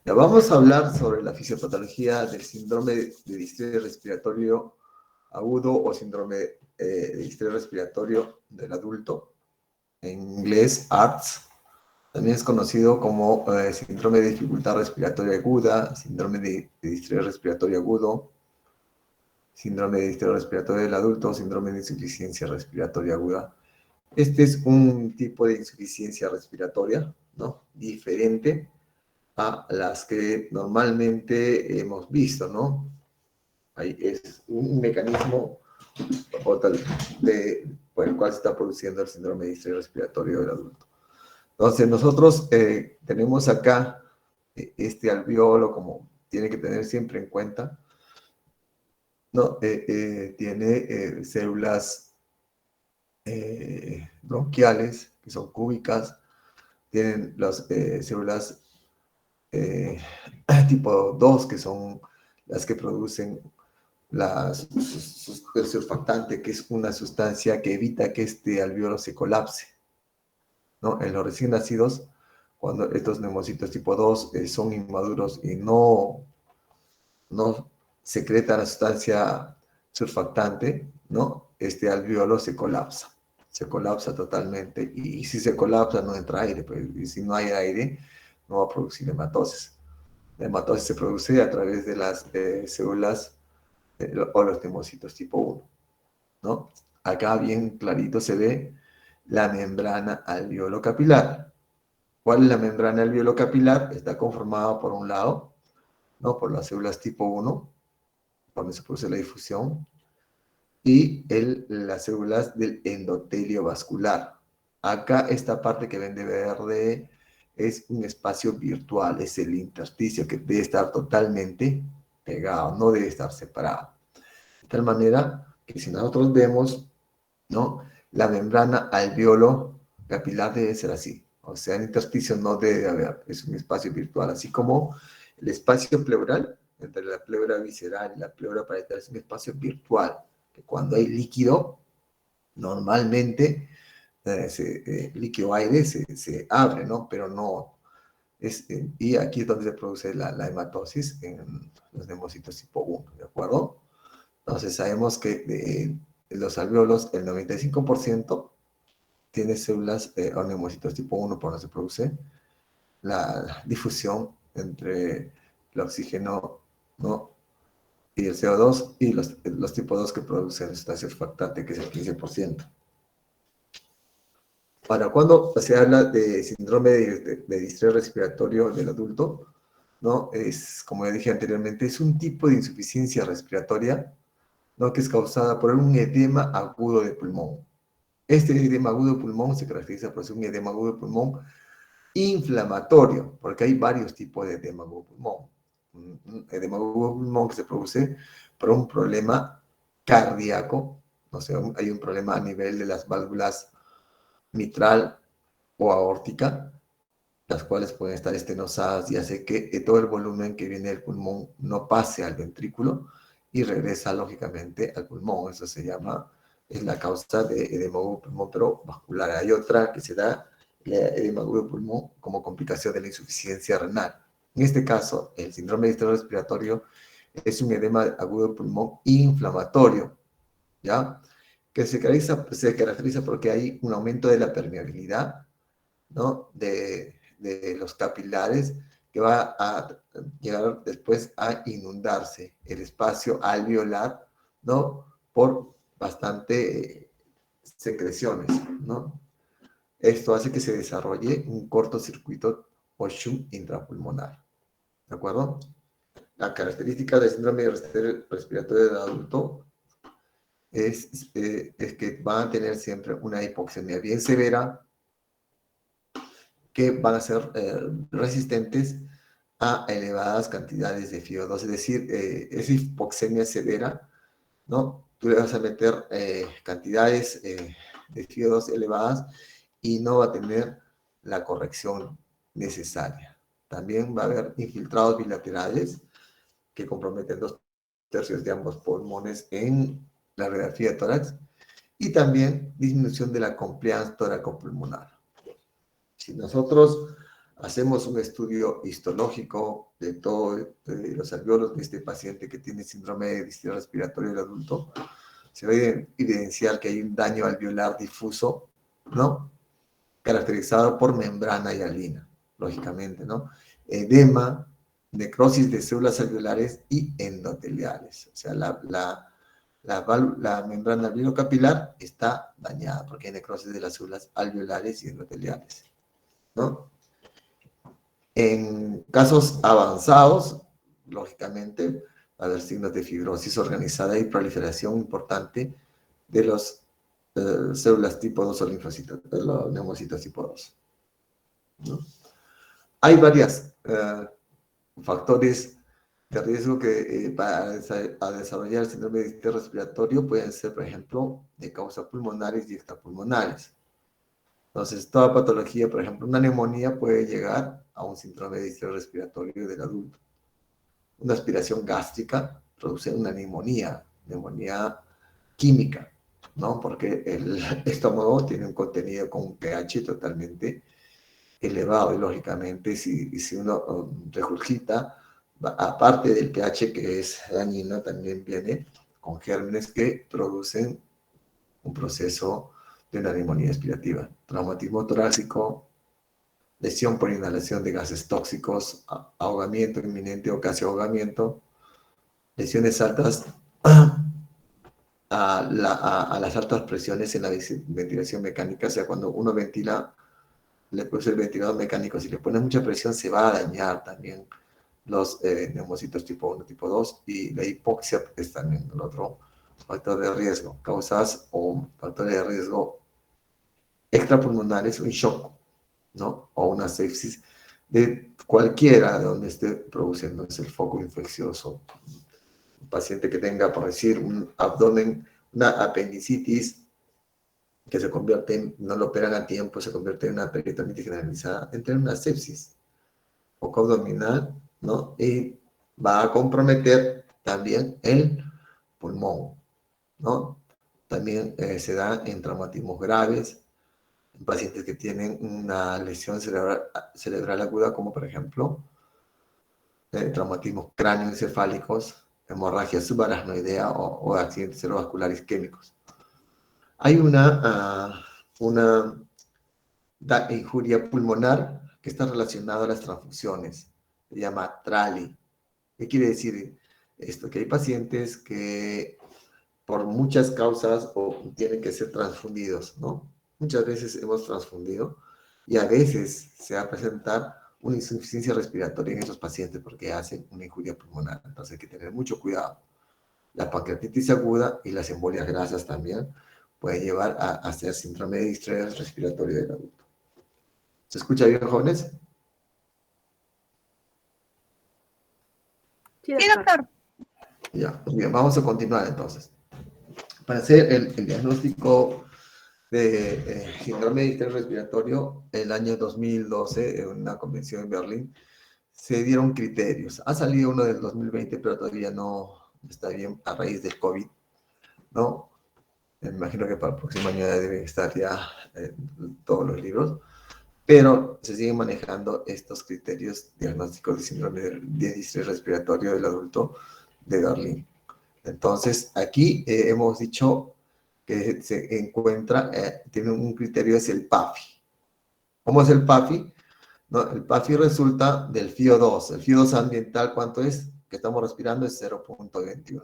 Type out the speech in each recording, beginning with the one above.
Ya vamos a hablar sobre la fisiopatología del síndrome de distrés respiratorio agudo o síndrome de distrés respiratorio del adulto, en inglés ARDS. También es conocido como síndrome de dificultad respiratoria aguda, síndrome de distrés respiratorio agudo, síndrome de distrés respiratorio del adulto, síndrome de insuficiencia respiratoria aguda. Este es un tipo de insuficiencia respiratoria, ¿no? Diferente a las que normalmente hemos visto, ¿no? Ahí es un mecanismo por el cual se está produciendo el síndrome de distrés respiratorio del adulto. Entonces, nosotros tenemos acá este alveolo, como tiene que tener siempre en cuenta, ¿no? Tiene células bronquiales, que son cúbicas, tienen las células tipo 2, que son las que producen el surfactante, que es una sustancia que evita que este alveolo se colapse, ¿no? En los recién nacidos, cuando estos neumocitos tipo 2 son inmaduros y no secretan la sustancia surfactante, ¿no? Este alveolo se colapsa totalmente, y si se colapsa no entra aire, pues, y si no hay aire no va a producir hematosis. La hematosis se produce a través de las células o los neumocitos tipo 1, ¿no? Acá bien clarito se ve la membrana alveolo-capilar. ¿Cuál es la membrana alveolo-capilar? Está conformada por un lado, ¿no? Por las células tipo 1, donde se produce la difusión, y las células del endotelio vascular. Acá esta parte que ven de verde es un espacio virtual, es el intersticio que debe estar totalmente pegado, no debe estar separado. De tal manera que si nosotros vemos, ¿no? La membrana alveolo capilar debe ser así. O sea, el intersticio no debe haber, es un espacio virtual, así como el espacio pleural, entre la pleura visceral y la pleura parietal, es un espacio virtual, que cuando hay líquido, normalmente líquido aire se abre, ¿no? Pero no, y aquí es donde se produce la hematosis en los neumocitos tipo 1, ¿de acuerdo? Entonces sabemos que de los alveolos, el 95% tiene células o neumocitos tipo 1, por donde se produce la difusión entre el oxígeno, ¿no? Y el CO2, y los tipo 2 que producen sustancia surfactante, que es el 15%. Ahora, cuando se habla de síndrome de distrés respiratorio del adulto, ¿no? Es, como ya dije anteriormente, es un tipo de insuficiencia respiratoria, ¿no? Que es causada por un edema agudo de pulmón. Este edema agudo de pulmón se caracteriza por ser un edema agudo de pulmón inflamatorio, porque hay varios tipos de edema agudo de pulmón. Un edema agudo de pulmón que se produce por un problema cardíaco, no sé, hay un problema a nivel de las válvulas mitral o aórtica, las cuales pueden estar estenosadas y hace que todo el volumen que viene del pulmón no pase al ventrículo y regresa lógicamente al pulmón. Eso se llama, es la causa de edema agudo de pulmón, pero vascular. Hay otra que se da, edema agudo de pulmón, como complicación de la insuficiencia renal. En este caso, el síndrome de distrés respiratorio es un edema agudo de pulmón inflamatorio, ¿ya? Que se caracteriza porque hay un aumento de la permeabilidad, ¿no? De los capilares, que va a llegar después a inundarse el espacio alveolar, ¿no? Por bastante secreciones, ¿no? Esto hace que se desarrolle un cortocircuito o shunt intrapulmonar, ¿de acuerdo? La característica del síndrome respiratorio del adulto es que van a tener siempre una hipoxemia bien severa, que van a ser resistentes a elevadas cantidades de FiO2, es decir, es hipoxemia severa, ¿no? Tú le vas a meter cantidades de FiO2 elevadas y no va a tener la corrección necesaria. También va a haber infiltrados bilaterales que comprometen 2/3 de ambos pulmones en la radiografía de tórax, y también disminución de la compliance tóraco-pulmonar. Si nosotros hacemos un estudio histológico de todos los alvéolos de este paciente que tiene síndrome de distrés respiratorio del adulto, se va a evidenciar que hay un daño alveolar difuso, ¿no? Caracterizado por membrana hialina, lógicamente, ¿no? Edema, necrosis de células alveolares y endoteliales. O sea, la membrana alveolo-capilar está dañada porque hay necrosis de las células alveolares y endoteliales, ¿no? En casos avanzados, lógicamente, va a haber signos de fibrosis organizada y proliferación importante de las células tipo 2 o linfocitos, de los neumocitos tipo 2, ¿no? Hay varios factores de riesgo que para desarrollar el síndrome de distrés respiratorio pueden ser, por ejemplo, de causa pulmonares y extrapulmonares. Entonces, toda patología, por ejemplo, una neumonía puede llegar a un síndrome de distrés respiratorio del adulto. Una aspiración gástrica produce una neumonía química, ¿no? Porque el estómago tiene un contenido con un pH totalmente elevado y lógicamente si uno regurgita, aparte del pH que es dañino, también viene con gérmenes que producen un proceso de una neumonía aspirativa. Traumatismo torácico, lesión por inhalación de gases tóxicos, ahogamiento inminente o casi ahogamiento, lesiones altas a las altas presiones en la ventilación mecánica, o sea, cuando uno ventila, le puse el ventilador mecánico, si le pone mucha presión se va a dañar también los neumocitos tipo 1, tipo 2, y la hipoxia es también el otro factor de riesgo. Causas o factores de riesgo extrapulmonares, un shock, ¿no? O una sepsis de cualquiera de donde esté produciéndose el foco infeccioso. Un paciente que tenga, por decir, un abdomen, una apendicitis, que se convierte en, no lo operan a tiempo, se convierte en una peritonitis generalizada, entra en una sepsis foco abdominal, ¿no? Y va a comprometer también el pulmón, ¿no? También se da en traumatismos graves, en pacientes que tienen una lesión cerebral aguda, como por ejemplo traumatismos cráneoencefálicos, hemorragia subarachnoidea o accidentes cerebrovasculares isquémicos. Hay una injuria pulmonar que está relacionada a las transfusiones, se llama TRALI. ¿Qué quiere decir esto? Que hay pacientes que por muchas causas o tienen que ser transfundidos, ¿no? Muchas veces hemos transfundido y a veces se va a presentar una insuficiencia respiratoria en esos pacientes porque hacen una injuria pulmonar. Entonces hay que tener mucho cuidado. La pancreatitis aguda y las embolias grasas también pueden llevar a hacer síndrome de distrés respiratorio del adulto. ¿Se escucha bien, jóvenes? Sí, doctor. Ya, pues bien, vamos a continuar entonces. Para hacer el diagnóstico de síndrome de distrés respiratorio, el año 2012, en una convención en Berlín, se dieron criterios. Ha salido uno del 2020, pero todavía no está bien a raíz del COVID, ¿no? Me imagino que para el próximo año deben estar ya todos los libros, pero se siguen manejando estos criterios diagnósticos de síndrome de distrés respiratorio del adulto de Berlín. Entonces, aquí hemos dicho que se encuentra, tiene un criterio, es el PAFI. ¿Cómo es el PAFI? No, el PAFI resulta del FIO2. El FIO2 ambiental, ¿cuánto es? Que estamos respirando es 0.21.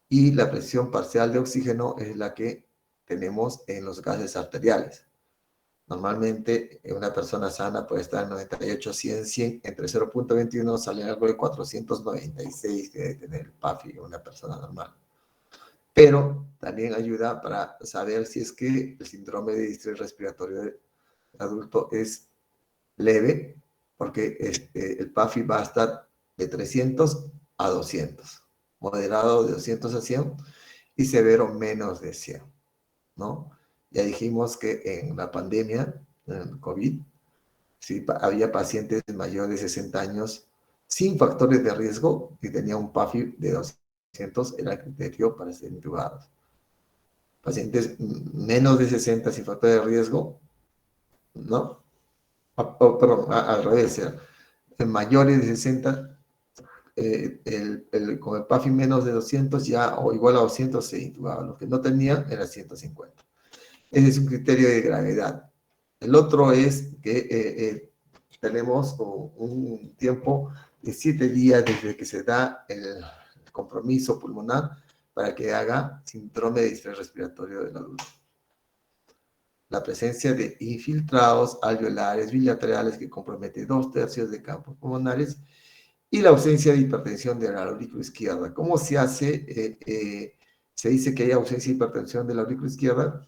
Y la presión parcial de oxígeno es la que tenemos en los gases arteriales. Normalmente una persona sana puede estar en 98, 100, 100, entre 0.21 sale algo de 496 que debe tener el PAFI una persona normal. Pero también ayuda para saber si es que el síndrome de distrés respiratorio del adulto es leve, porque el PAFI va a estar de 300 a 200, moderado de 200 a 100 y severo menos de 100, ¿no? Ya dijimos que en la pandemia, en el COVID, sí, había pacientes mayores de 60 años sin factores de riesgo y tenía un PAFI de 200, era el criterio para ser intubados. Pacientes menos de 60 sin factor de riesgo, ¿no? perdón, al revés, en mayores de 60, con el PAFI menos de 200 ya, o igual a 200 se intubaba. Los que no tenían era 150. Ese es un criterio de gravedad. El otro es que tenemos un tiempo de 7 días desde que se da el compromiso pulmonar para que haga síndrome de distrés respiratorio del adulto. La presencia de infiltrados alveolares bilaterales que compromete 2/3 de campos pulmonares y la ausencia de hipertensión de la aurícula izquierda. ¿Cómo se hace? Se dice que hay ausencia de hipertensión de la aurícula izquierda.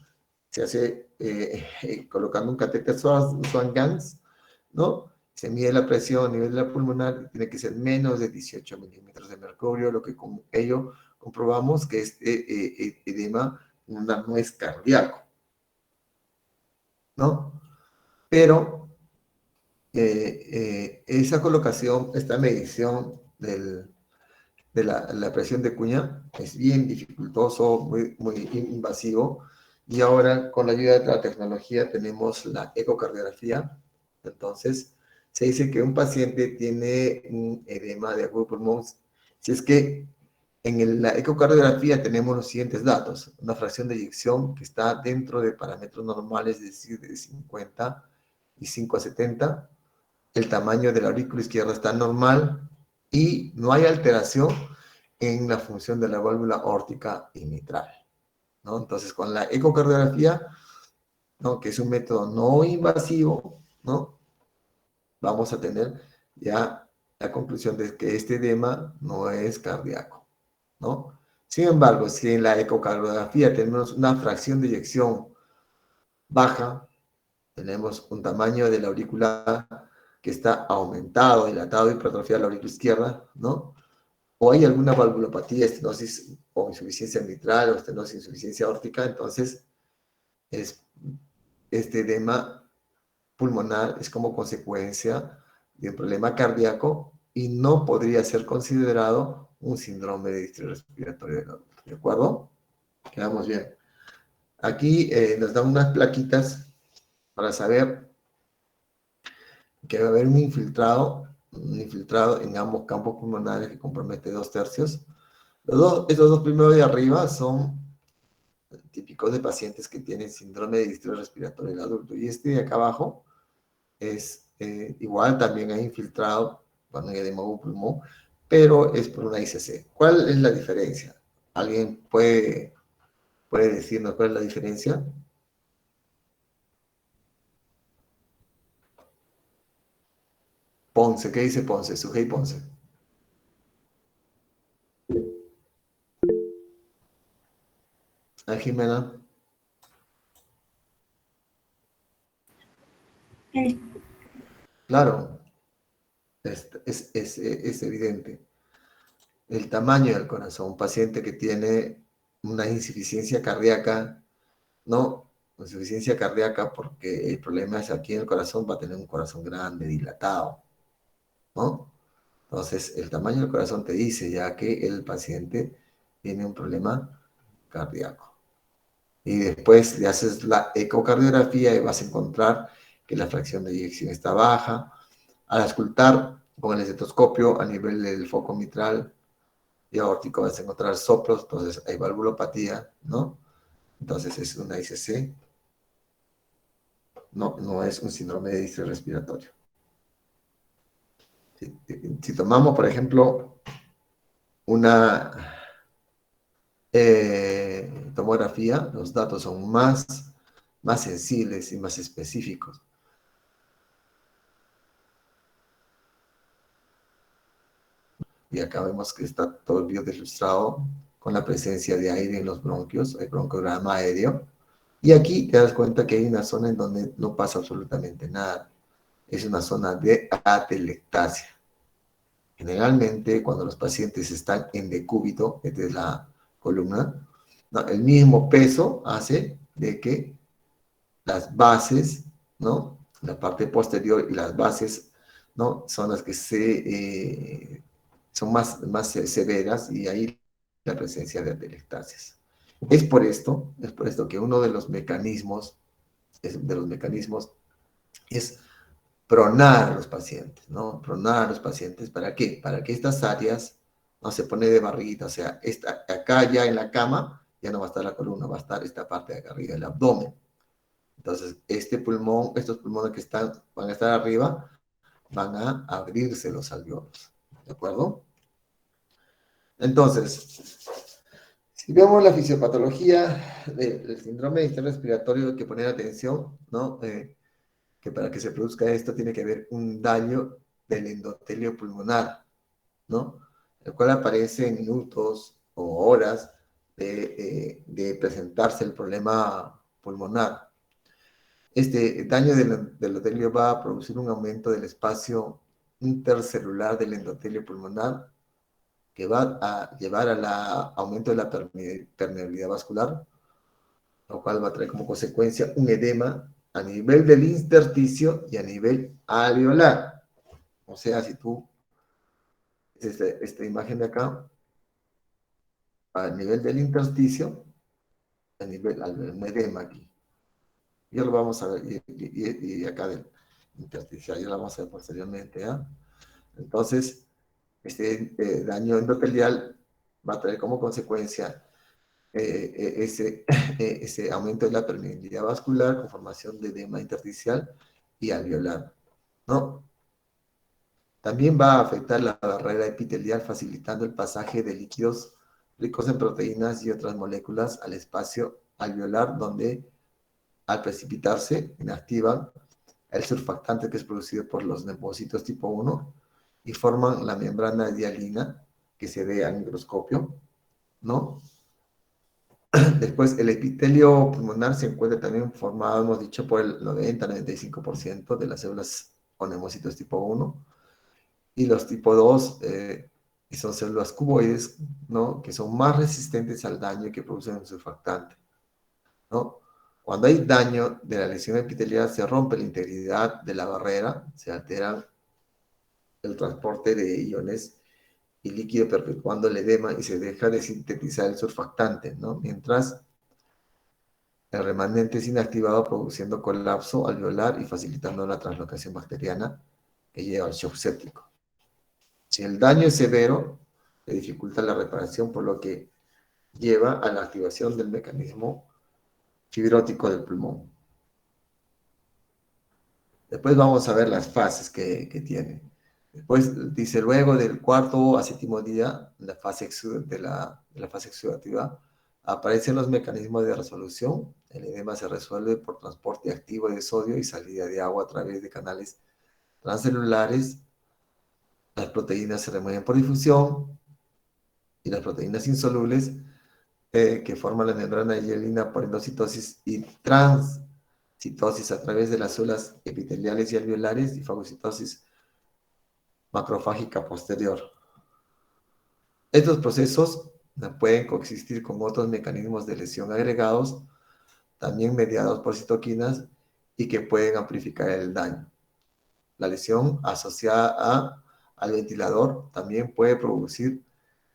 Se hace colocando un catéter Swan-Ganz, ¿no? Se mide la presión a nivel de la pulmonar, tiene que ser menos de 18 milímetros de mercurio, lo que con ello comprobamos que este edema no es cardíaco, ¿no? Pero esa colocación, esta medición de la presión de cuña es bien dificultoso, muy invasivo. Y ahora, con la ayuda de la tecnología, tenemos la ecocardiografía. Entonces, se dice que un paciente tiene un edema de agudo pulmón. Si es que la ecocardiografía tenemos los siguientes datos: una fracción de eyección que está dentro de parámetros normales, es decir, de 55 a 70. El tamaño de la aurícula izquierda está normal y no hay alteración en la función de la válvula aórtica y mitral, ¿no? Entonces, con la ecocardiografía, ¿no?, que es un método no invasivo, ¿no?, vamos a tener ya la conclusión de que este edema no es cardíaco, ¿no? Sin embargo, si en la ecocardiografía tenemos una fracción de eyección baja, tenemos un tamaño de la aurícula que está aumentado, dilatado, hipertrofiado la aurícula izquierda, ¿no? O hay alguna valvulopatía, estenosis o insuficiencia mitral o estenosis insuficiencia aórtica, entonces este edema pulmonar es como consecuencia de un problema cardíaco y no podría ser considerado un síndrome de distrés respiratorio del adulto. ¿De acuerdo? Quedamos bien. Aquí nos dan unas plaquitas para saber que va a haber un infiltrado en ambos campos pulmonares que compromete 2/3. Estos dos primeros de arriba son típicos de pacientes que tienen síndrome de distrés respiratorio del adulto. Y este de acá abajo es igual, también hay infiltrado con edema de pulmón, pero es por una ICC. ¿Cuál es la diferencia? ¿Alguien puede decirnos cuál es la diferencia? Ponce, ¿qué dice Ponce? Sujei Ponce. ¿A Jimena? Claro, es evidente. El tamaño del corazón, un paciente que tiene una insuficiencia cardíaca, no, insuficiencia cardíaca porque el problema es aquí en el corazón, va a tener un corazón grande, dilatado, ¿no? Entonces, el tamaño del corazón te dice ya que el paciente tiene un problema cardíaco. Y después le haces la ecocardiografía y vas a encontrar que la fracción de eyección está baja. Al auscultar con el estetoscopio a nivel del foco mitral y aórtico vas a encontrar soplos, entonces hay valvulopatía, ¿no? Entonces es una ICC, no es un síndrome de distrés respiratorio. Si tomamos, por ejemplo, una tomografía, los datos son más sensibles y más específicos. Y acá vemos que está todo el video ilustrado con la presencia de aire en los bronquios, el broncograma aéreo. Y aquí te das cuenta que hay una zona en donde no pasa absolutamente nada. Es una zona de atelectasia. Generalmente, cuando los pacientes están en decúbito, esta es la columna, ¿no?, el mismo peso hace de que las bases, ¿no?, la parte posterior y las bases, ¿no?, son las que son más severas y ahí la presencia de atelectasias. Es por esto que uno de los mecanismos es pronar a los pacientes, ¿no? Pronar a los pacientes, ¿para qué? Para que estas áreas no se pone de barriguita, o sea, acá ya en la cama ya no va a estar la columna, va a estar esta parte de acá arriba, el abdomen. Entonces, este pulmón, estos pulmones que van a estar arriba, van a abrirse los alveolos, ¿de acuerdo? Entonces, si vemos la fisiopatología del síndrome de distrés respiratorio, hay que poner atención, ¿no? Que para que se produzca esto tiene que haber un daño del endotelio pulmonar, ¿no? El cual aparece en minutos o horas de presentarse el problema pulmonar. Este daño del endotelio va a producir un aumento del espacio intercelular del endotelio pulmonar que va a llevar al aumento de la permeabilidad vascular, lo cual va a traer como consecuencia un edema a nivel del intersticio y a nivel alveolar. O sea, si tú, esta imagen de acá, a nivel del intersticio, a nivel, un edema aquí. Ya lo vamos a ver, y acá del intersticial, ya lo vamos a ver posteriormente. ¿Ya? Entonces, este daño endotelial va a traer como consecuencia ese aumento de la permeabilidad vascular con formación de edema intersticial y alveolar, ¿no? También va a afectar la barrera epitelial facilitando el pasaje de líquidos ricos en proteínas y otras moléculas al espacio alveolar donde al precipitarse inactivan el surfactante que es producido por los linfocitos tipo 1 y forman la membrana dialina que se ve al microscopio, ¿no? Después, el epitelio pulmonar se encuentra también formado, hemos dicho, por el 90-95% de las células o neumocitos tipo 1 y los tipo 2, que son células cuboides, ¿no? Que son más resistentes al daño que producen un surfactante, ¿no? Cuando hay daño de la lesión epitelial, se rompe la integridad de la barrera, se altera el transporte de iones y líquido perpetuando el edema y se deja de sintetizar el surfactante, ¿no? Mientras el remanente es inactivado produciendo colapso alveolar y facilitando la translocación bacteriana que lleva al shock séptico. Si el daño es severo, se dificulta la reparación, por lo que lleva a la activación del mecanismo fibrótico del pulmón. Después vamos a ver las fases que tiene. Después dice, luego del cuarto a séptimo día, de la fase exudativa, aparecen los mecanismos de resolución. El edema se resuelve por transporte activo de sodio y salida de agua a través de canales transcelulares. Las proteínas se remueven por difusión y las proteínas insolubles que forman la membrana hialina por endocitosis y transcitosis a través de las células epiteliales y alveolares y fagocitosis macrofágica posterior. Estos procesos pueden coexistir con otros mecanismos de lesión agregados, también mediados por citoquinas y que pueden amplificar el daño. La lesión asociada al ventilador también puede producir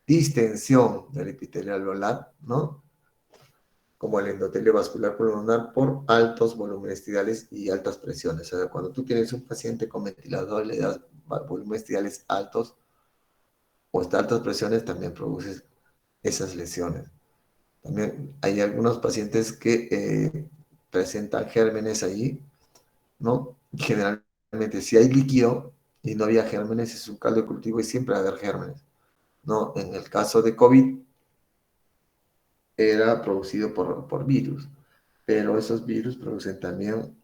distensión del epitelio alveolar, ¿no? Como el endotelio vascular pulmonar por altos volúmenes tidales y altas presiones. O sea, cuando tú tienes un paciente con ventilador y le das volúmenes tidales altos o hasta altas presiones, también produces esas lesiones. También hay algunos pacientes que presentan gérmenes allí, ¿no? Generalmente, si hay líquido y no había gérmenes, es un caldo de cultivo y siempre va a haber gérmenes, ¿no? En el caso de COVID, era producido por virus, pero esos virus producen también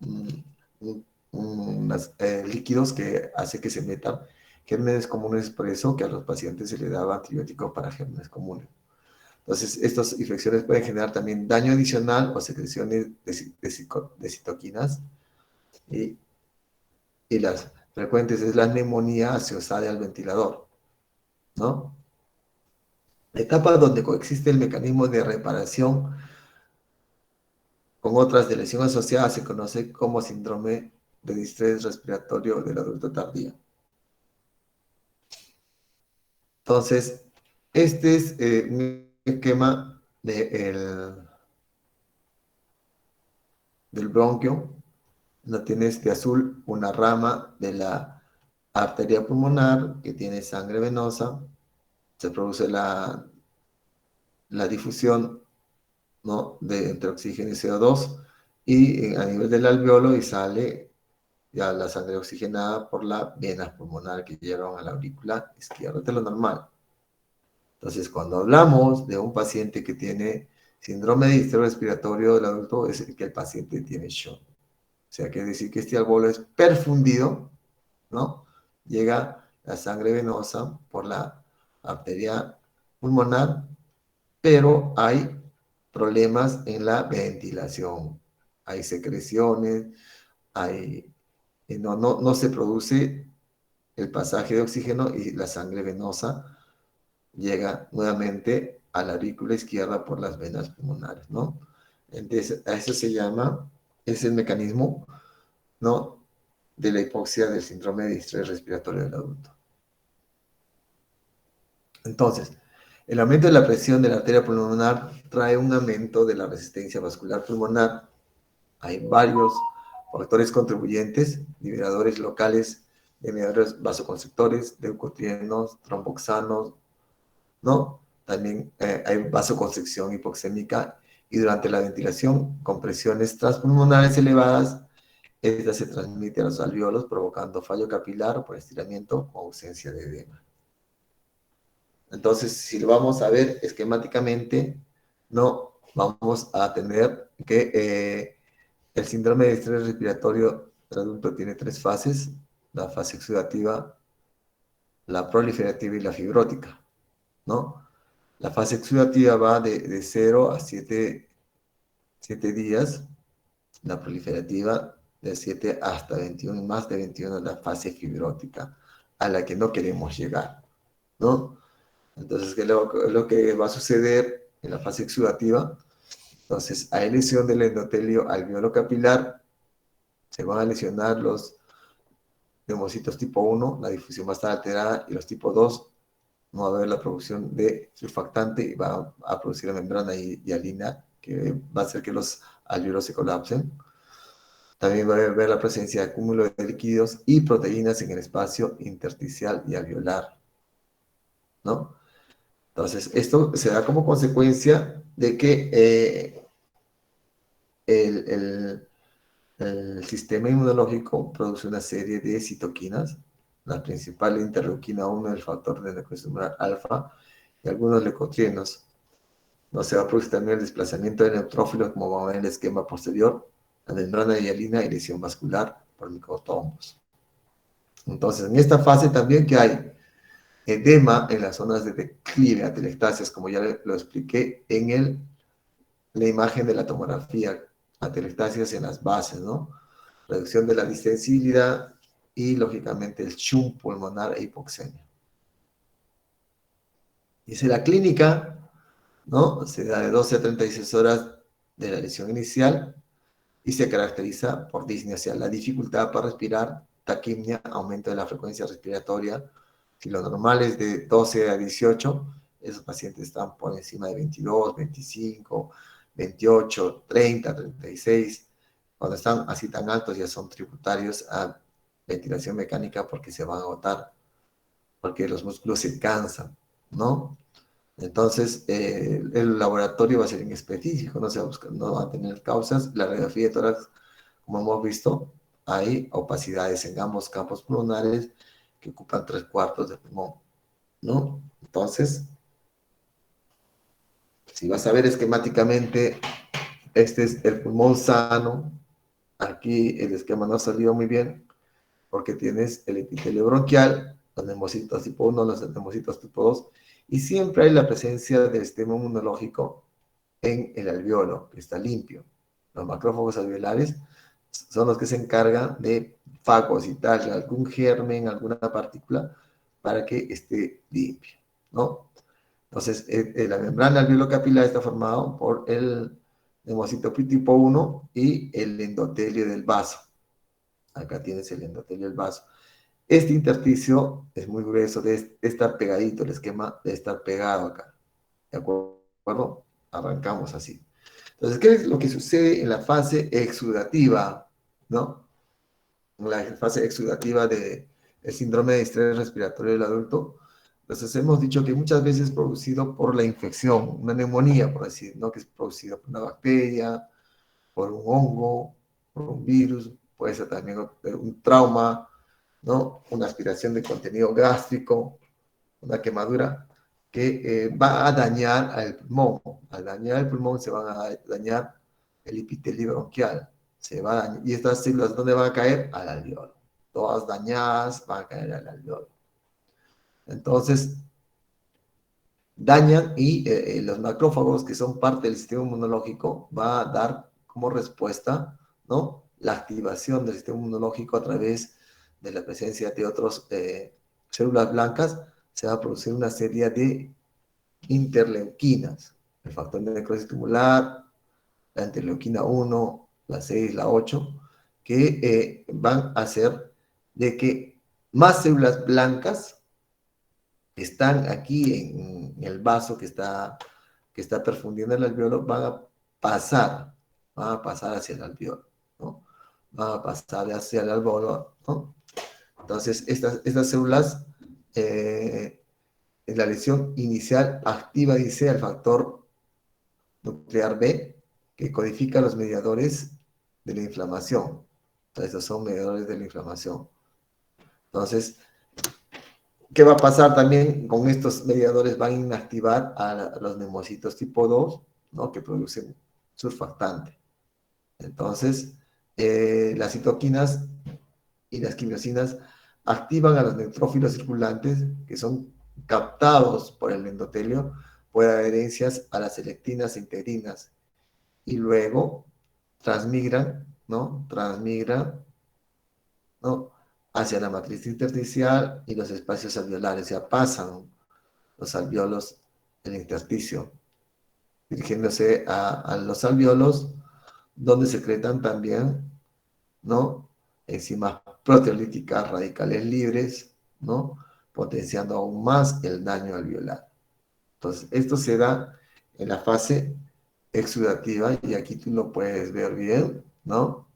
unos líquidos que hace que se metan gérmenes comunes, por eso que a los pacientes se les daba antibióticos para gérmenes comunes. Entonces, estas infecciones pueden generar también daño adicional o secreciones de citoquinas y, y las frecuentes es la neumonía asociada al ventilador, ¿no? La etapa donde coexiste el mecanismo de reparación con otras de lesión asociada se conoce como síndrome de distrés respiratorio del adulto tardío. Entonces, este es un esquema del bronquio, No tienes de azul una rama de la arteria pulmonar que tiene sangre venosa, se produce la difusión, ¿no?, entre oxígeno y CO2, y a nivel del alveolo y sale ya la sangre oxigenada por la vena pulmonar que llegan a la aurícula izquierda, de lo normal. Entonces, cuando hablamos de un paciente que tiene síndrome de distrés respiratorio del adulto, es que el paciente tiene shock. O sea, quiere decir que este alveolo es perfundido, ¿no? Llega la sangre venosa por la arteria pulmonar, pero hay problemas en la ventilación. Hay secreciones, no se produce el pasaje de oxígeno y la sangre venosa llega nuevamente a la aurícula izquierda por las venas pulmonares, ¿no? Entonces, a eso se llama, es el mecanismo, ¿no?, de la hipoxia del síndrome de distrés respiratorio del adulto. Entonces, el aumento de la presión de la arteria pulmonar trae un aumento de la resistencia vascular pulmonar. Hay varios factores contribuyentes, liberadores locales, mediadores vasoconstrictores, leucotrienos, tromboxanos, ¿no? También hay vasoconstricción hipoxémica y durante la ventilación, con presiones transpulmonares elevadas, esta se transmite a los alveolos provocando fallo capilar por estiramiento o ausencia de edema. Entonces, si lo vamos a ver esquemáticamente, no vamos a tener que el síndrome de estrés respiratorio del adulto tiene tres fases: la fase exudativa, la proliferativa y la fibrótica, ¿no? La fase exudativa va de 0 a 7 días, la proliferativa de 7 hasta 21, y más de 21 la fase fibrótica, a la que no queremos llegar, ¿no? Entonces, ¿qué es lo que va a suceder en la fase exudativa? Entonces, hay lesión del endotelio alveolo capilar, se van a lesionar los neumocitos tipo 1, la difusión va a estar alterada, y los tipo 2 no va a haber la producción de surfactante y va a producir la membrana hialina, que va a hacer que los alveolos se colapsen. También va a haber la presencia de acúmulo de líquidos y proteínas en el espacio intersticial y alveolar, ¿no? Entonces, esto se da como consecuencia de que el, el, el sistema inmunológico produce una serie de citoquinas, la principal interleuquina 1, el factor de necrosis alfa, y algunos leucotrienos. No se va a producir también el desplazamiento de neutrófilos, como vamos a ver en el esquema posterior, la membrana hialina y lesión vascular por microtrombos. Entonces, en esta fase también que hay edema en las zonas de declive, atelectasias, como ya lo expliqué en la imagen de la tomografía, atelectasias en las bases, ¿no? Reducción de la distensibilidad y, lógicamente, el shunt pulmonar e hipoxemia. Dice la clínica, ¿no? Se da de 12 a 36 horas de la lesión inicial y se caracteriza por disnea, o sea, la dificultad para respirar, taquimia, aumento de la frecuencia respiratoria. Si lo normal es de 12 a 18, esos pacientes están por encima de 22, 25, 28, 30, 36. Cuando están así tan altos ya son tributarios a ventilación mecánica porque se van a agotar, porque los músculos se cansan, ¿no? Entonces, el laboratorio va a ser inespecífico, no se va a buscar, no va a tener causas. La radiografía de tórax, como hemos visto, hay opacidades en ambos campos pulmonares que ocupan 3/4 del pulmón, ¿no? Entonces, si vas a ver esquemáticamente, este es el pulmón sano. Aquí el esquema no ha salido muy bien porque tienes el epitelio bronquial, los neumocitos tipo 1, los neumocitos tipo 2, y siempre hay la presencia del sistema inmunológico en el alveolo, que está limpio. Los macrófagos alveolares son los que se encargan de fagocitar algún germen, alguna partícula, para que esté limpio, ¿no? Entonces, la membrana alveolo-capilar está formada por el neumocito tipo 1 y el endotelio del vaso. Acá tienes el endotelio del vaso. Este intersticio es muy grueso, de estar pegadito, el esquema de estar pegado acá. ¿De acuerdo? Arrancamos así. Entonces, ¿qué es lo que sucede en la fase exudativa? ¿No? la fase exudativa del síndrome de estrés respiratorio del adulto, entonces hemos dicho que muchas veces es producido por la infección, una neumonía, por decir, ¿no? Que es producido por una bacteria, por un hongo, por un virus, puede ser también un trauma, ¿no? Una aspiración de contenido gástrico, una quemadura que va a dañar al pulmón. Al dañar el pulmón se van a dañar el epitelio bronquial. Se va a dañar, y estas células, ¿dónde van a caer? Al alveolo. Todas dañadas van a caer al alveolo. Entonces, dañan y los macrófagos, que son parte del sistema inmunológico, va a dar como respuesta, ¿no? La activación del sistema inmunológico a través de la presencia de otras células blancas, se va a producir una serie de interleuquinas, el factor de necrosis tubular, la interleuquina 1, la 6, la 8, que van a hacer de que más células blancas están aquí en el vaso que está perfundiendo el alveolo, van a pasar hacia el alveolo, ¿no? Van a pasar hacia el alveolo, ¿no? Entonces, estas células, en la lesión inicial, activa, dice, el factor nuclear B, que codifica los mediadores de la inflamación. Entonces, estos son mediadores de la inflamación. Entonces, ¿qué va a pasar también con estos mediadores? Van a inactivar a los neumocitos tipo 2, ¿no? Que producen surfactante. Entonces, las citoquinas y las quimiosinas activan a los neutrófilos circulantes que son captados por el endotelio por adherencias a las selectinas e integrinas y luego transmigran, ¿no? Transmigran, ¿no? Hacia la matriz intersticial y los espacios alveolares, o sea, pasan los alveolos del intersticio, dirigiéndose a los alveolos, donde secretan también, ¿no? Enzimas proteolíticas radicales libres, ¿no? Potenciando aún más el daño alveolar. Entonces, esto se da en la fase exudativa, y aquí tú lo puedes ver bien, ¿no?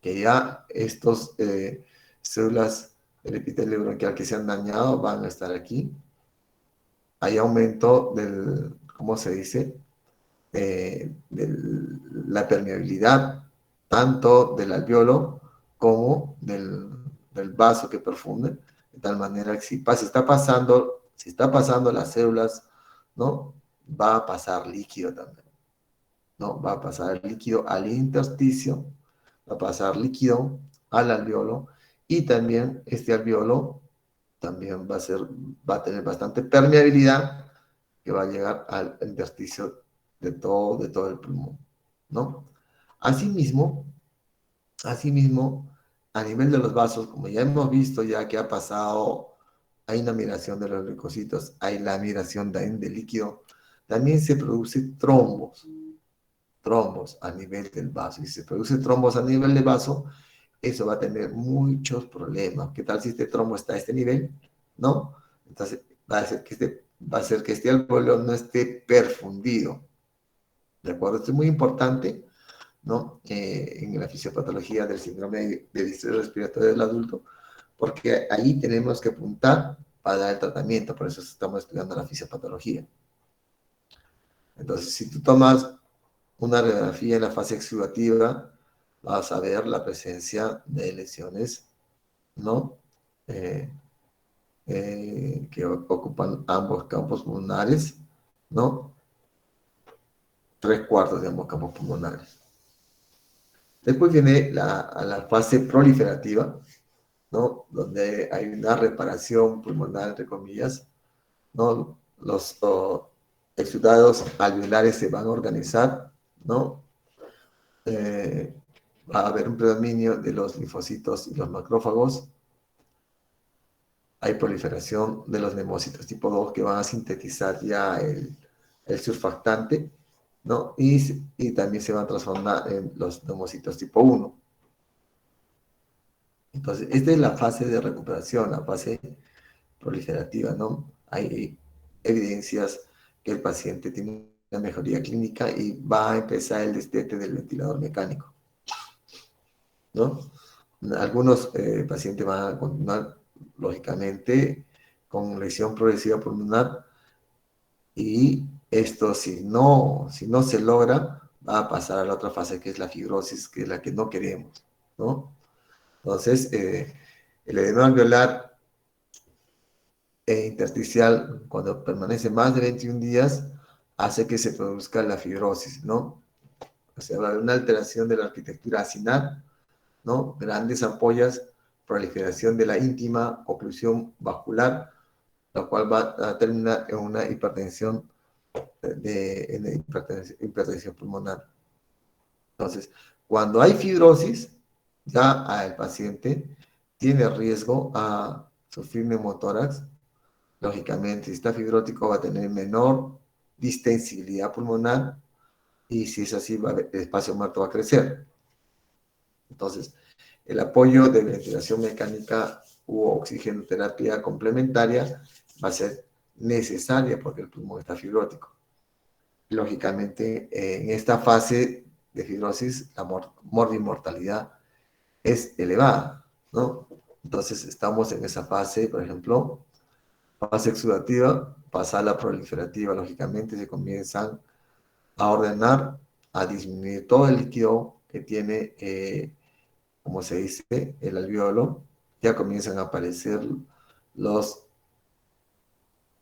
Que ya estos células del epitelio bronquial que se han dañado van a estar aquí. Hay aumento del, ¿cómo se dice? De la permeabilidad tanto del alveolo como del vaso que perfunde, de tal manera que si está pasando las células, ¿no? Va a pasar líquido también, ¿no? Va a pasar líquido al intersticio, va a pasar líquido al alveolo, y también este alveolo también va a tener bastante permeabilidad, que va a llegar al intersticio de todo el pulmón, ¿no? Asimismo, asimismo, a nivel de los vasos, como ya hemos visto, ya que ha pasado, hay una migración de los leucocitos, hay la migración también de líquido, también se produce trombos a nivel del vaso. Y si se produce trombos a nivel del vaso, eso va a tener muchos problemas. ¿Qué tal si este trombo está a este nivel? ¿No? Entonces, va a hacer que este alveolo no esté perfundido. ¿De acuerdo? Esto es muy importante, ¿no? En la fisiopatología del síndrome de distrés respiratorio del adulto, porque ahí tenemos que apuntar para dar el tratamiento. Por eso estamos estudiando la fisiopatología. Entonces, si tú tomas una radiografía en la fase exudativa, vas a ver la presencia de lesiones, ¿no? Eh, que ocupan ambos campos pulmonares, ¿no? 3/4 de ambos campos pulmonares. Después viene la fase proliferativa, ¿no? Donde hay una reparación pulmonar, entre comillas, ¿no? Los exudados alveolares se van a organizar, ¿no? Eh, Va a haber un predominio de los linfocitos y los macrófagos. Hay proliferación de los neumocitos tipo 2 que van a sintetizar ya el surfactante, ¿no? Y también se van a transformar en los neumocitos tipo 1. Entonces, esta es la fase de recuperación, la fase proliferativa, ¿no? Hay evidencias que el paciente tiene una mejoría clínica y va a empezar el destete del ventilador mecánico, ¿no? Algunos pacientes van a continuar, lógicamente, con lesión progresiva pulmonar y esto, si no se logra, va a pasar a la otra fase que es la fibrosis, que es la que no queremos, ¿no? Entonces, el edema alveolar intersticial, cuando permanece más de 21 días, hace que se produzca la fibrosis, ¿no? O sea, va a haber una alteración de la arquitectura acinar, ¿no? Grandes ampollas, proliferación de la íntima, oclusión vascular, lo cual va a terminar en una hipertensión, hipertensión pulmonar. Entonces, cuando hay fibrosis, ya el paciente tiene riesgo a sufrir neumotórax. Lógicamente, si está fibrótico va a tener menor distensibilidad pulmonar y si es así, el espacio muerto va a crecer. Entonces, el apoyo de ventilación mecánica u oxigenoterapia complementaria va a ser necesaria porque el pulmón está fibrótico. Lógicamente, en esta fase de fibrosis, la morbimortalidad es elevada, ¿no? Entonces, estamos en esa fase, por ejemplo, fase exudativa, pasa a la proliferativa, lógicamente se comienzan a ordenar, a disminuir todo el líquido que tiene, como se dice, el alveolo, ya comienzan a aparecer los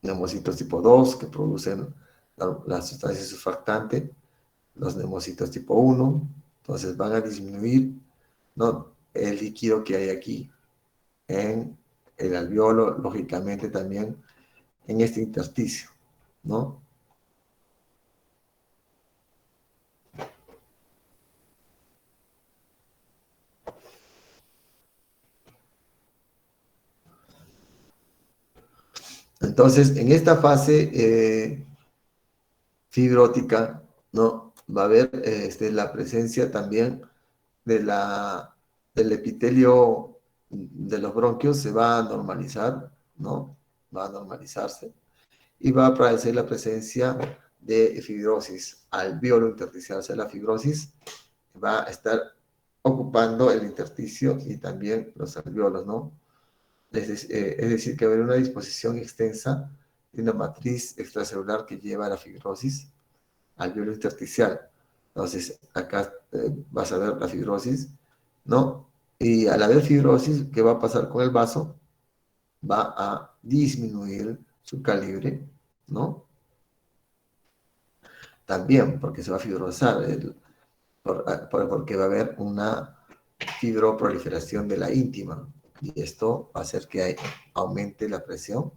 neumocitos tipo 2 que producen la sustancia surfactante, los neumocitos tipo 1, entonces van a disminuir, ¿no?, el líquido que hay aquí en el alveolo, lógicamente también en este intersticio, ¿no? Entonces, en esta fase fibrótica, ¿no?, va a haber la presencia también de del epitelio de los bronquios, se va a normalizar, ¿no? Va a normalizarse y va a aparecer la presencia de fibrosis alveolo intersticial, o sea, la fibrosis va a estar ocupando el intersticio y también los alveolos, ¿no? Es decir, que va a haber una disposición extensa de una matriz extracelular que lleva a la fibrosis alveolo intersticial. Entonces, acá vas a ver la fibrosis, ¿no? Y al haber fibrosis, ¿qué va a pasar con el vaso? Va a disminuir su calibre, ¿no? También porque se va a fibrosar, porque va a haber una fibroproliferación de la íntima. Y esto va a hacer que aumente la presión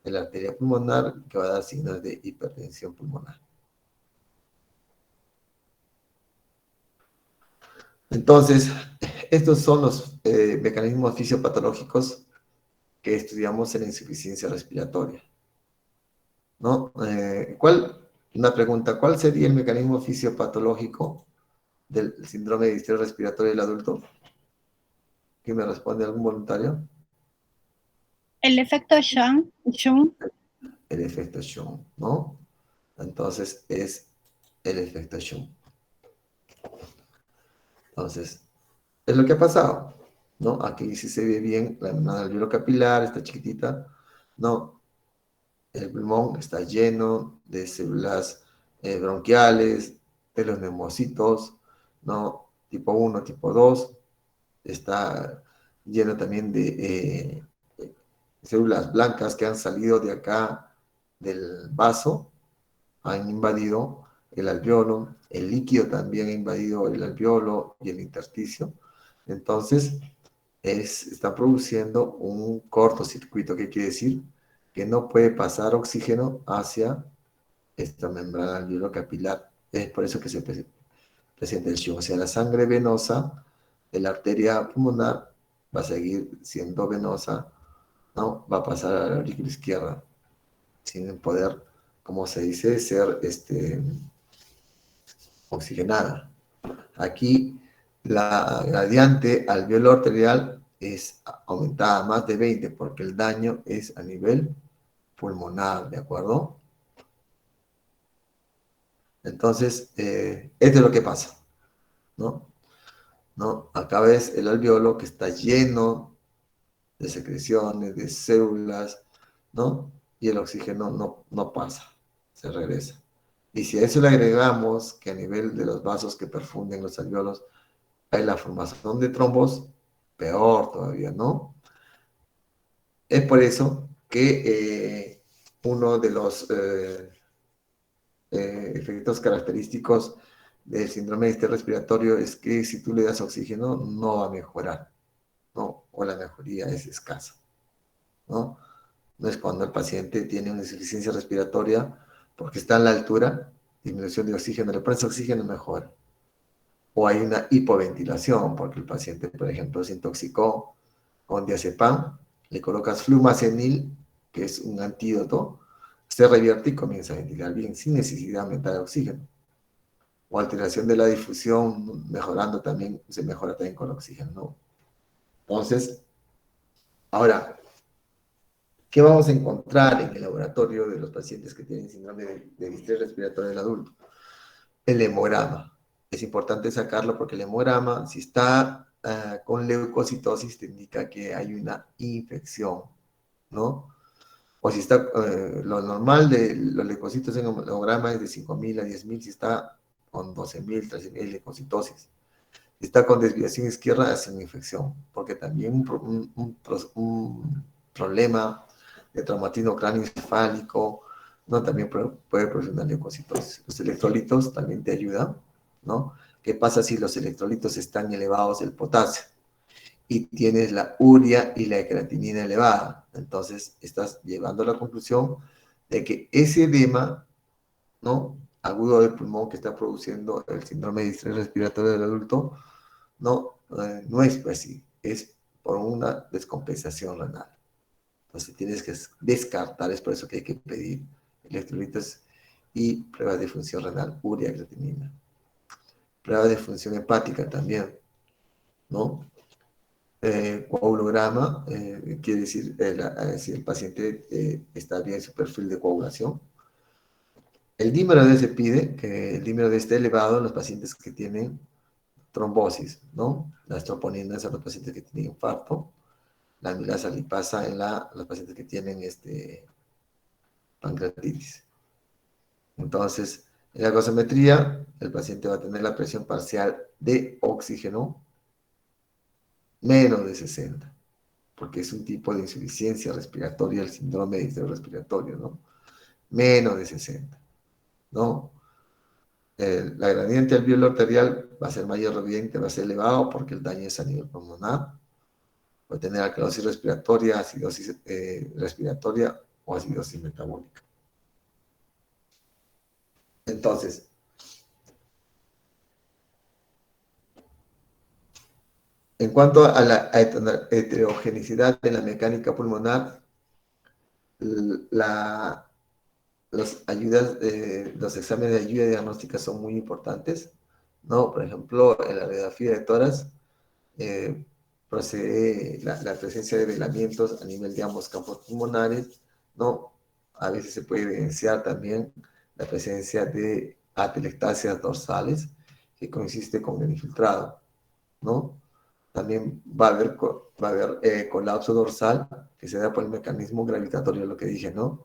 de la arteria pulmonar, que va a dar signos de hipertensión pulmonar. Entonces, estos son los mecanismos fisiopatológicos que estudiamos en la insuficiencia respiratoria, ¿no? Una pregunta, ¿cuál sería el mecanismo fisiopatológico del síndrome de distrés respiratorio del adulto? ¿Quién me responde? ¿Algún voluntario? El efecto Chung. El efecto Chung, ¿no? Entonces, es el efecto Chung. Entonces, es lo que ha pasado, ¿no? Aquí sí se ve bien la membrana alveolo capilar, está chiquitita, ¿no? El pulmón está lleno de células bronquiales, de los neumocitos, ¿no? Tipo 1, tipo 2, está lleno también de células blancas que han salido de acá del vaso, han invadido el alveolo, el líquido también ha invadido el alveolo y el intersticio. Entonces, está produciendo un cortocircuito. ¿Qué quiere decir? Que no puede pasar oxígeno hacia esta membrana alveolo-capilar. Es por eso que se presenta el Shunt. O sea, la sangre venosa de la arteria pulmonar va a seguir siendo venosa, ¿no? Va a pasar a la aurícula izquierda sin poder, como se dice, ser oxigenada. Aquí la gradiente alveolo arterial es aumentada a más de 20 porque el daño es a nivel pulmonar, ¿de acuerdo? Entonces, esto es lo que pasa, ¿no? ¿no? Acá ves el alveolo que está lleno de secreciones, de células, ¿no? Y el oxígeno no pasa, se regresa. Y si a eso le agregamos que a nivel de los vasos que perfunden los alveolos hay la formación de trombos, peor todavía, ¿no? Es por eso que uno de los efectos característicos del síndrome de distrés respiratorio es que si tú le das oxígeno no va a mejorar, ¿no? O la mejoría es escasa, ¿no? No es cuando el paciente tiene una insuficiencia respiratoria porque está en la altura, disminución de oxígeno, le pones oxígeno mejora. O hay una hipoventilación porque el paciente, por ejemplo, se intoxicó con diazepam, le colocas flumacenil, que es un antídoto, se revierte y comienza a ventilar bien, sin necesidad de aumentar el oxígeno. O alteración de la difusión, mejorando también, se mejora también con oxígeno, ¿no? Entonces, ahora, ¿qué vamos a encontrar en el laboratorio de los pacientes que tienen síndrome de distrés respiratorio del adulto? El hemograma. Es importante sacarlo porque el hemograma, si está con leucocitosis, te indica que hay una infección, ¿no? O si está, lo normal de los leucocitos en el hemograma es de 5.000 a 10.000, si está con 12.000, 13.000 leucocitosis. Si está con desviación izquierda, es una infección, porque también un problema de traumatismo cráneoencefálico, ¿no? También puede producir una leucocitosis. Los electrolitos también te ayudan, ¿no? ¿Qué pasa si los electrolitos están elevados del potasio? Y tienes la urea y la creatinina elevada. Entonces, estás llevando a la conclusión de que ese edema, ¿no? Agudo del pulmón que está produciendo el síndrome de distrés respiratorio del adulto, no es pues así, es por una descompensación renal. Entonces, tienes que descartar, es por eso que hay que pedir electrolitos y pruebas de función renal, urea, creatinina. Pruebas de función hepática también, ¿no? Coagulograma, quiere decir si el paciente está bien su perfil de coagulación. El dímero D se pide que el dímero D esté elevado en los pacientes que tienen trombosis, ¿no? Las troponinas en los pacientes que tienen infarto, la amilasa lipasa en los pacientes que tienen pancreatitis. Entonces, en la gasometría, el paciente va a tener la presión parcial de oxígeno menos de 60, porque es un tipo de insuficiencia respiratoria, el síndrome de distrés respiratorio, ¿no? Menos de 60, ¿no? La gradiente alveolo arterial va a ser mayor, evidente, va a ser elevado porque el daño es a nivel pulmonar. Puede tener alcalosis respiratoria, acidosis respiratoria o acidosis metabólica. Entonces, en cuanto a la heterogeneidad de la mecánica pulmonar, la, los exámenes de ayuda diagnóstica son muy importantes, ¿no? Por ejemplo, en la radiografía de tórax procede la presencia de velamientos a nivel de ambos campos pulmonares, ¿no? A veces se puede evidenciar también la presencia de atelectasias dorsales, que consiste con el infiltrado, ¿no? También va a haber colapso dorsal, que se da por el mecanismo gravitatorio, lo que dije, ¿no?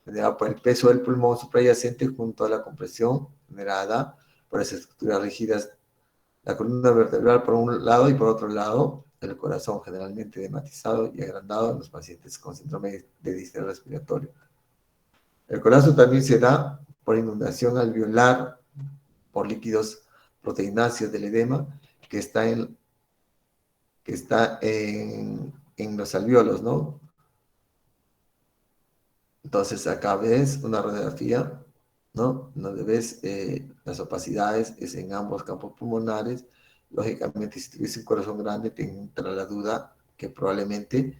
Generado por el peso del pulmón suprayacente junto a la compresión generada por las estructuras rígidas, la columna vertebral por un lado y por otro lado el corazón, generalmente dematizado y agrandado en los pacientes con síndrome de distrés respiratorio. El colapso también se da por inundación alveolar, por líquidos proteináceos del edema que está en los alveolos, ¿no? Entonces acá ves una radiografía, ¿no? Donde ves las opacidades, es en ambos campos pulmonares. Lógicamente, si tuviese un corazón grande, te entra la duda que probablemente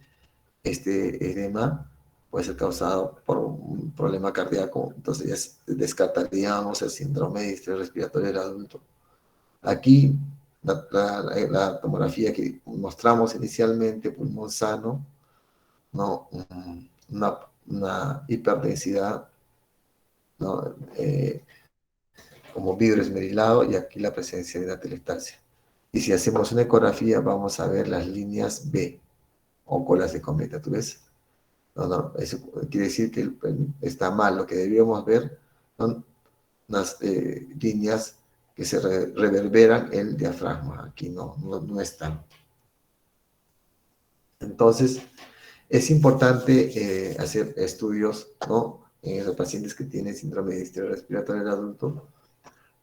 este edema puede ser causado por un problema cardíaco. Entonces ya descartaríamos el síndrome de distrés respiratorio del adulto. Aquí, la tomografía que mostramos inicialmente, pulmón sano, ¿no? Una hiperdensidad, ¿no? Como vidrio esmerilado y aquí la presencia de una atelectasia. Y si hacemos una ecografía, vamos a ver las líneas B o colas de cometa. ¿Tú ves? No, eso quiere decir que está mal. Lo que debíamos ver son unas líneas que se reverberan el diafragma. Aquí no están. Entonces, es importante hacer estudios, ¿no? En los pacientes que tienen síndrome de distrés respiratorio del adulto,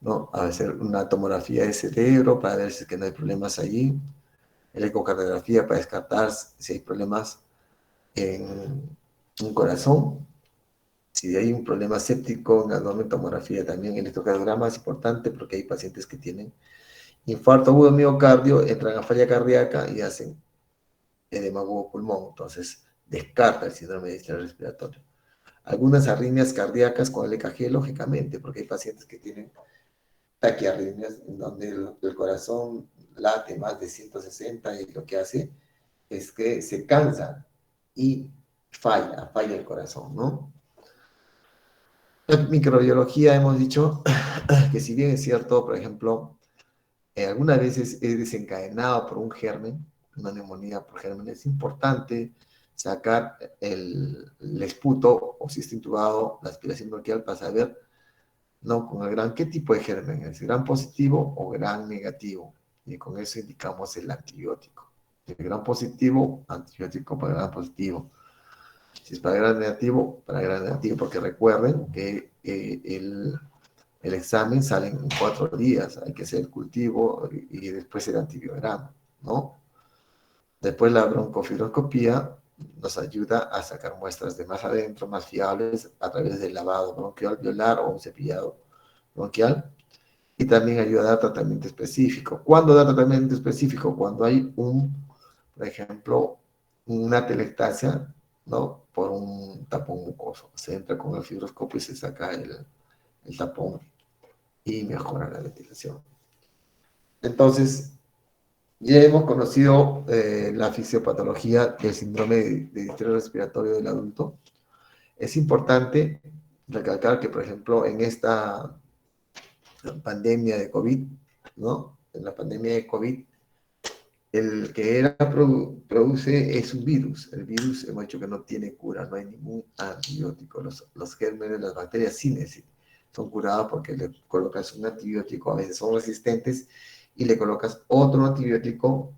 ¿no? A hacer una tomografía de cerebro para ver si es que no hay problemas allí, la ecocardiografía para descartar si hay problemas en un corazón, si hay un problema séptico en abdomen, tomografía también. El electrocardiograma es importante porque hay pacientes que tienen infarto agudo de miocardio, entran a falla cardíaca y hacen edema agudo pulmón, entonces descarta el síndrome de distrés respiratorio. Algunas arritmias cardíacas con el EKG, lógicamente, porque hay pacientes que tienen taquiarritmias en donde el corazón late más de 160 y lo que hace es que se cansa y falla el corazón, ¿no? En microbiología hemos dicho que si bien es cierto, por ejemplo, algunas veces es desencadenado por un germen, una neumonía por germen, es importante sacar el esputo o si está intubado, la aspiración bronquial para saber, ¿no? Con el gran, ¿qué tipo de germen es? ¿Gran positivo o gran negativo? Y con eso indicamos el antibiótico. El gran positivo, antibiótico para gran positivo. Si es para gran negativo, para gran negativo, porque recuerden que el examen sale en 4 días, hay que hacer el cultivo y después el antibiograma, ¿no? Después la broncofibroscopía nos ayuda a sacar muestras de más adentro, más fiables, a través del lavado bronquial alveolar o un cepillado bronquial, y también ayuda a dar tratamiento específico. ¿Cuándo da tratamiento específico? Cuando hay por ejemplo, una telectasia, ¿no? Por un tapón mucoso. Se entra con el fibroscopio y se saca el tapón y mejora la ventilación. Entonces, ya hemos conocido la fisiopatología del síndrome de distrés respiratorio del adulto. Es importante recalcar que, por ejemplo, en esta pandemia de COVID, ¿no? En la pandemia de COVID, el que produce es un virus. El virus hemos dicho que no tiene cura, no hay ningún antibiótico. Los gérmenes, las bacterias sí son curadas porque le colocas un antibiótico, a veces son resistentes, y le colocas otro antibiótico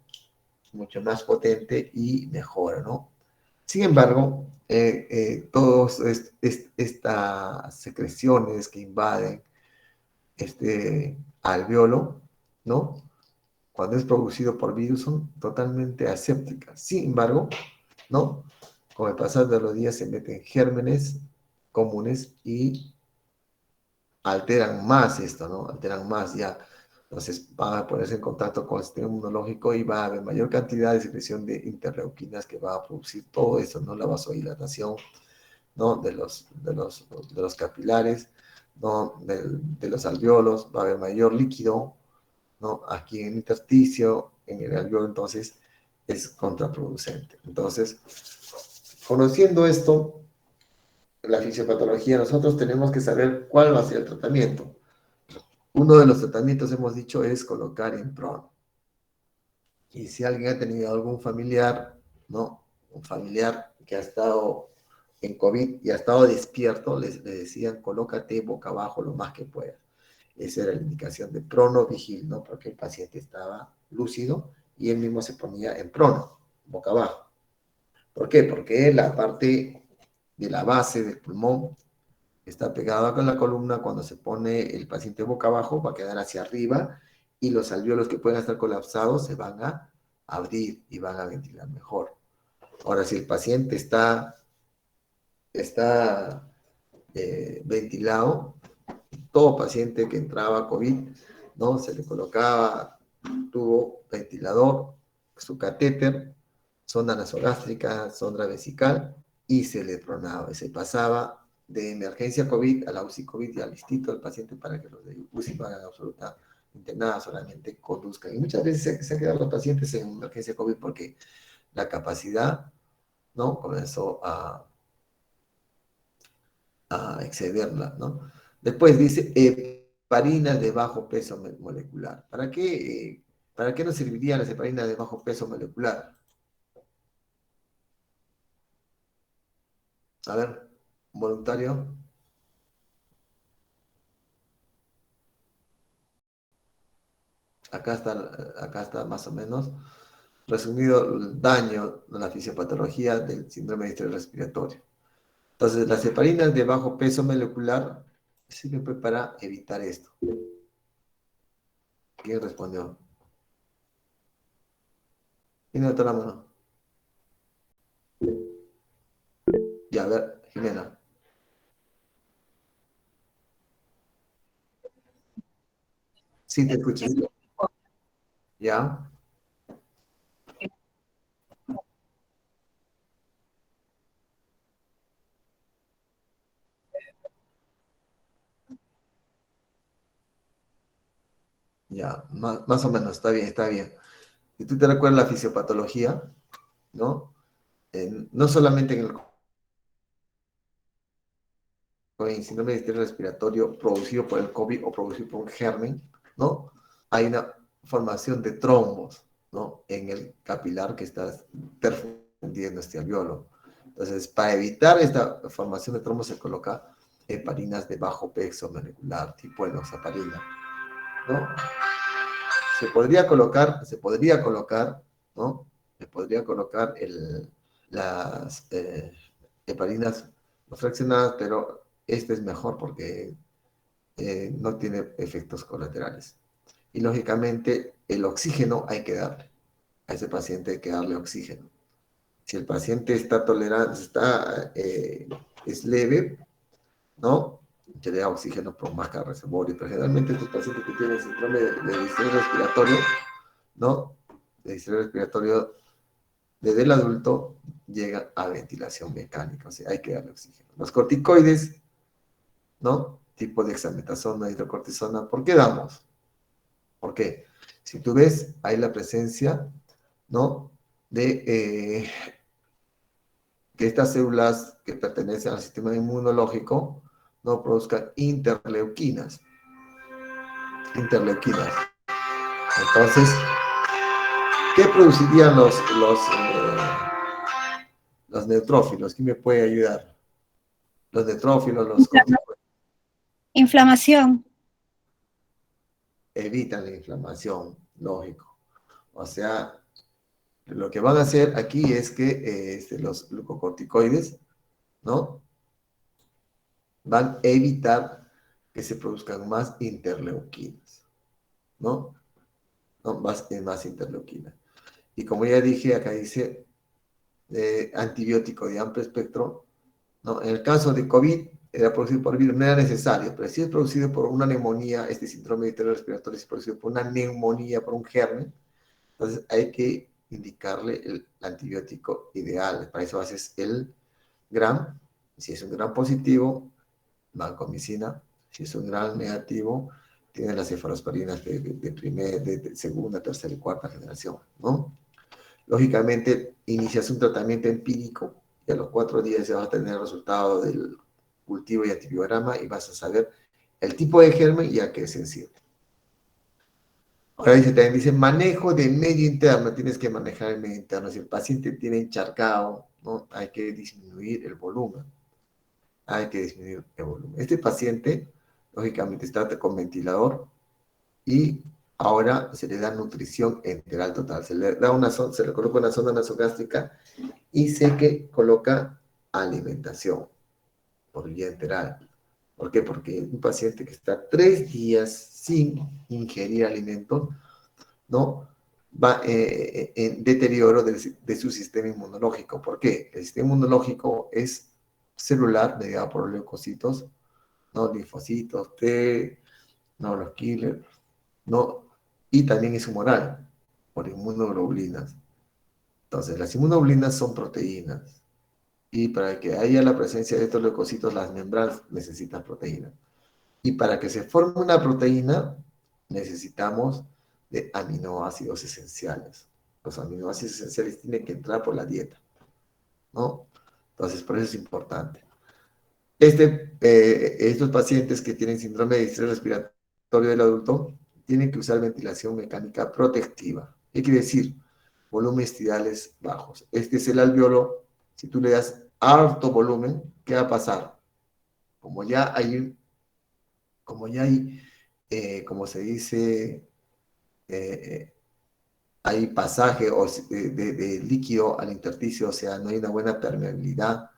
mucho más potente y mejora, ¿no? Sin embargo, todas estas secreciones que invaden este alveolo, ¿no? Cuando es producido por virus son totalmente asépticas. Sin embargo, ¿no? Con el pasar de los días se meten gérmenes comunes y alteran más esto, ¿no? Alteran más ya. Entonces van a ponerse en contacto con el sistema inmunológico y va a haber mayor cantidad de secreción de interleuquinas que va a producir todo eso, ¿no? La vasodilatación, ¿no? De los capilares, ¿no? De los alveolos, va a haber mayor líquido, ¿no? Aquí en el intersticio, en el alveolo, entonces es contraproducente. Entonces, conociendo esto, la fisiopatología, nosotros tenemos que saber cuál va a ser el tratamiento. Uno de los tratamientos, hemos dicho, es colocar en prono. Y si alguien ha tenido algún familiar, ¿no? Un familiar que ha estado en COVID y ha estado despierto, le decían, colócate boca abajo lo más que puedas. Esa era la indicación de prono vigil, ¿no? Porque el paciente estaba lúcido y él mismo se ponía en prono, boca abajo. ¿Por qué? Porque la parte de la base del pulmón está pegada con la columna. Cuando se pone el paciente boca abajo, va a quedar hacia arriba y los alvéolos que pueden estar colapsados se van a abrir y van a ventilar mejor. Ahora, si el paciente está ventilado, todo paciente que entraba a COVID, ¿no? Se le colocaba tubo ventilador, su catéter, sonda nasogástrica, sonda vesical, y se le pronaba, y se pasaba de emergencia COVID a la UCI COVID y al listito del paciente para que los de UCI no hagan absolutamente nada, solamente conduzcan. Y muchas veces se han quedado los pacientes en emergencia COVID porque la capacidad, ¿no? Comenzó a excederla, ¿no? Después dice heparinas de bajo peso molecular. ¿Para qué ¿Para qué nos servirían las heparinas de bajo peso molecular? A ver, voluntario. Acá está más o menos resumido el daño de la fisiopatología del síndrome de estrés respiratorio. Entonces, las heparinas de bajo peso molecular sirven pues para evitar esto. ¿Quién respondió? ¿Quién levantó la mano? Ya, a ver, Jimena. Sí, te escucho. ¿Ya? Ya, más o menos, está bien, está bien. Si tú te recuerdas la fisiopatología, ¿no? No solamente en el síndrome de estrés respiratorio producido por el COVID o producido por un germen, ¿no? Hay una formación de trombos, ¿no? En el capilar que está perfundiendo este alveolo. Entonces, para evitar esta formación de trombos se coloca heparinas de bajo peso molecular, tipo enoxaparina, ¿no? Se podría colocar, ¿no? Se podría colocar las heparinas no fraccionadas, pero este es mejor porque no tiene efectos colaterales. Y lógicamente el oxígeno hay que darle. A ese paciente hay que darle oxígeno. Si el paciente está tolerante, es leve, ¿no? Se le da oxígeno por máscara reservorio. Pero generalmente estos pacientes que tienen síndrome de distrés respiratorio, ¿no? De distrés respiratorio desde el adulto llegan a ventilación mecánica, o sea, hay que darle oxígeno. Los corticoides, ¿no? Tipo de dexametasona, hidrocortisona, ¿por qué damos? Porque si tú ves, hay la presencia, ¿no? De que estas células que pertenecen al sistema inmunológico no produzcan interleuquinas. Interleuquinas. Entonces, ¿qué producirían los neutrófilos? ¿Quién me puede ayudar? Los neutrófilos, los corticoides. Inflamación. Evitan la inflamación, lógico. O sea, lo que van a hacer aquí es que los glucocorticoides, ¿no? Van a evitar que se produzcan más interleuquinas, ¿no? ¿No? Más interleuquinas. Y como ya dije, acá dice antibiótico de amplio espectro, ¿no? En el caso de COVID, era producido por virus, no era necesario, pero si es producido por una neumonía, este síndrome de estrés respiratorio es producido por una neumonía, por un germen, entonces hay que indicarle el antibiótico ideal. Para eso haces el gram. Si es un gram positivo, vancomicina. Si es un gram negativo, tiene las cefalosporinas de segunda, tercera y cuarta generación, ¿no? Lógicamente, inicias un tratamiento empírico y a los 4 días ya vas a tener el resultado del cultivo y antibiograma y vas a saber el tipo de germen y a qué es sensible. Ahora también dice manejo de medio interno, tienes que manejar el medio interno. Si el paciente tiene encharcado, ¿no? Hay que disminuir el volumen. Hay que disminuir el volumen. Este paciente, lógicamente, está con ventilador y ahora se le da nutrición enteral total. Se le coloca una sonda nasogástrica y se que coloca alimentación por vía enteral. ¿Por qué? Porque un paciente que está 3 días sin ingerir alimentos, ¿no? Va en deterioro de su sistema inmunológico. ¿Por qué? El sistema inmunológico es celular, mediado por leucocitos, ¿no? Linfocitos, T, ¿no? Los killers, ¿no? Y también es humoral, por inmunoglobulinas. Entonces, las inmunoglobulinas son proteínas. Y para que haya la presencia de estos leucocitos, las membranas necesitan proteína. Y para que se forme una proteína, necesitamos de aminoácidos esenciales. Los aminoácidos esenciales tienen que entrar por la dieta, ¿no? Entonces, por eso es importante. Estos pacientes que tienen síndrome de distrés respiratorio del adulto tienen que usar ventilación mecánica protectiva. ¿Qué quiere decir? Volúmenes tidales bajos. Este es el alveolo. Si tú le das alto volumen, ¿qué va a pasar? Como ya hay, como se dice, eh, hay pasaje de líquido al intersticio, o sea, no hay una buena permeabilidad,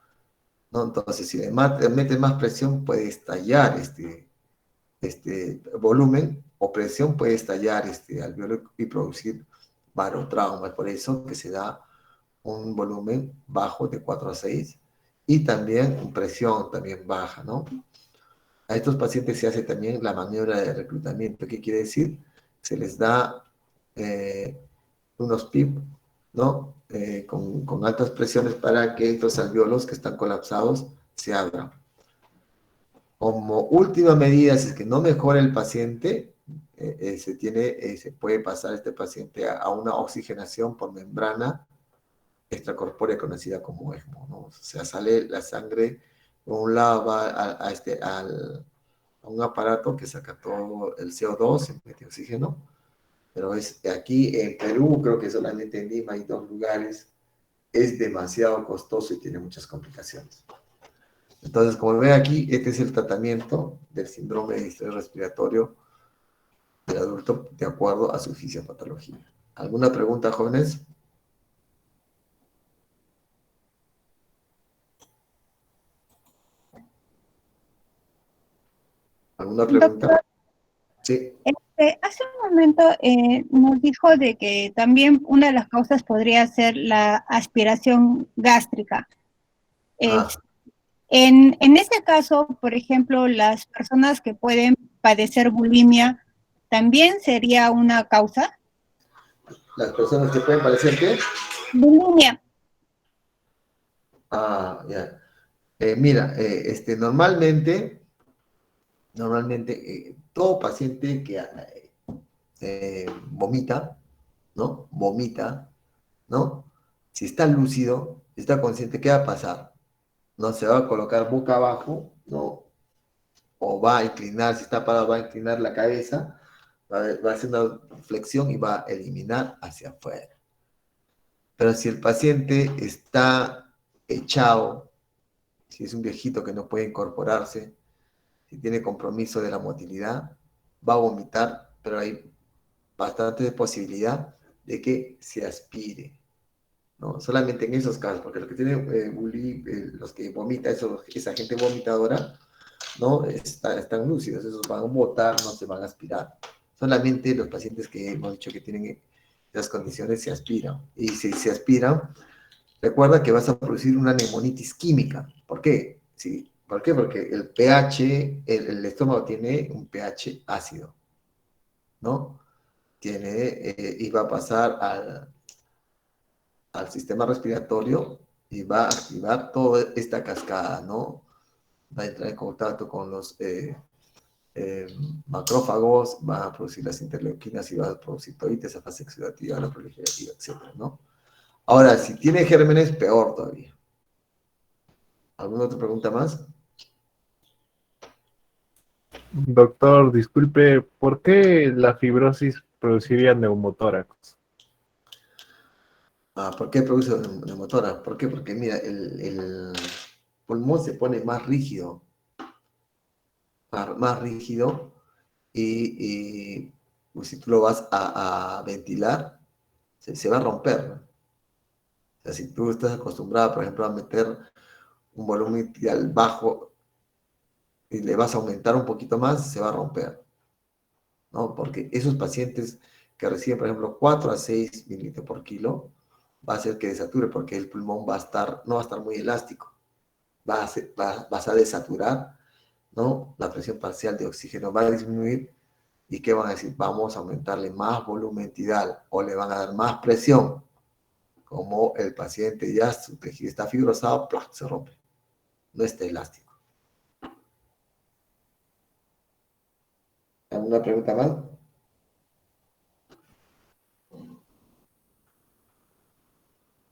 ¿no? Entonces, si le mete más presión, puede estallar este volumen o presión, puede estallar alveolo y producir barotrauma. Es por eso que se da un volumen bajo de 4 a 6 y también presión también baja, ¿no? A estos pacientes se hace también la maniobra de reclutamiento. ¿Qué quiere decir? Se les da unos PIP, ¿no? Con altas presiones para que estos alveolos que están colapsados se abran. Como última medida, si es que no mejora el paciente, se puede pasar este paciente a una oxigenación por membrana extracorpórea conocida como ECMO, ¿no? O sea, sale la sangre, por un lado va a un aparato que saca todo el CO2, se mete oxígeno, pero es aquí en Perú, creo que solamente en Lima hay 2 lugares, es demasiado costoso y tiene muchas complicaciones. Entonces, como ven aquí, este es el tratamiento del síndrome de distrés respiratorio del adulto de acuerdo a su fisiopatología. ¿Alguna pregunta, jóvenes? ¿Alguna pregunta? Doctor, Sí. hace un momento nos dijo de que también una de las causas podría ser la aspiración gástrica. Ah, En ese caso, por ejemplo, las personas que pueden padecer bulimia, ¿también sería una causa? las personas que pueden parecer que... Bulimia. Ah, ya. Mira, normalmente todo paciente que vomita, ¿no? Vomita, ¿no? Si está lúcido, está consciente, ¿qué va a pasar? No se va a colocar boca abajo, ¿no? O va a inclinar, si está parado, va a inclinar la cabeza, va a hacer una flexión y va a eliminar hacia afuera. Pero si el paciente está echado, si es un viejito que no puede incorporarse, si tiene compromiso de la motilidad, va a vomitar, pero hay bastante posibilidad de que se aspire, ¿no? Solamente en esos casos, porque los que tienen los que vomitan, esa gente vomitadora, ¿no? Están lúcidos, esos van a botar, no se van a aspirar. Solamente los pacientes que hemos dicho que tienen esas condiciones se aspiran. Y si se aspiran, recuerda que vas a producir una neumonitis química. ¿Por qué? Sí. ¿Por qué? Porque el pH, el estómago tiene un pH ácido, ¿no? Y va a pasar al sistema respiratorio y va a activar toda esta cascada, ¿no? Va a entrar en contacto con los eh, macrófagos, va a producir las interleuquinas y va a producir toda esa fase exudativa, la proliferativa, etcétera, ¿no? Ahora, si tiene gérmenes, peor todavía. ¿Alguna otra pregunta más? Doctor, disculpe, ¿por qué la fibrosis produciría neumotórax? ¿Por qué produce neumotora? ¿Por qué? Porque mira, el pulmón se pone más rígido, más rígido y, pues, si tú lo vas a ventilar, se va a romper, ¿no? O sea, si tú estás acostumbrado, por ejemplo, a meter un volumen al bajo y le vas a aumentar un poquito más, se va a romper, ¿no? Porque esos pacientes que reciben, por ejemplo, 4 a 6 mililitros por kilo, va a hacer que desature porque el pulmón no va a estar muy elástico. Vas a desaturar, ¿no? La presión parcial de oxígeno va a disminuir. ¿Y qué van a decir? Vamos a aumentarle más volumen tidal o le van a dar más presión. Como el paciente ya su tejido está fibrosado, ¡plac!, se rompe. No está elástico. ¿Alguna pregunta más?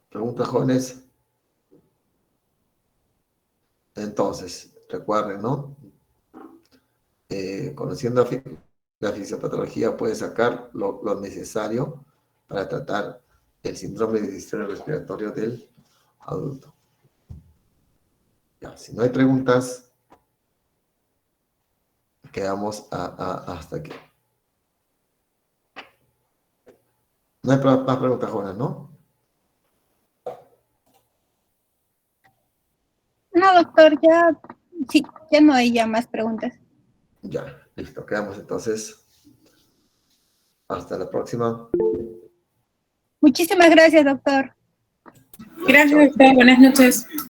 ¿Preguntas, jóvenes? Entonces, recuerden, ¿no? Conociendo a La fisiopatología puede sacar lo necesario para tratar el síndrome de distrés respiratorio del adulto. Ya, si no hay preguntas, quedamos hasta aquí. No hay más preguntas, Jonas, ¿no? No, doctor, ya, sí, ya no hay ya más preguntas. Ya, listo. Quedamos entonces. Hasta la próxima. Muchísimas gracias, doctor. Ya, Gracias, chao. doctor. Buenas noches.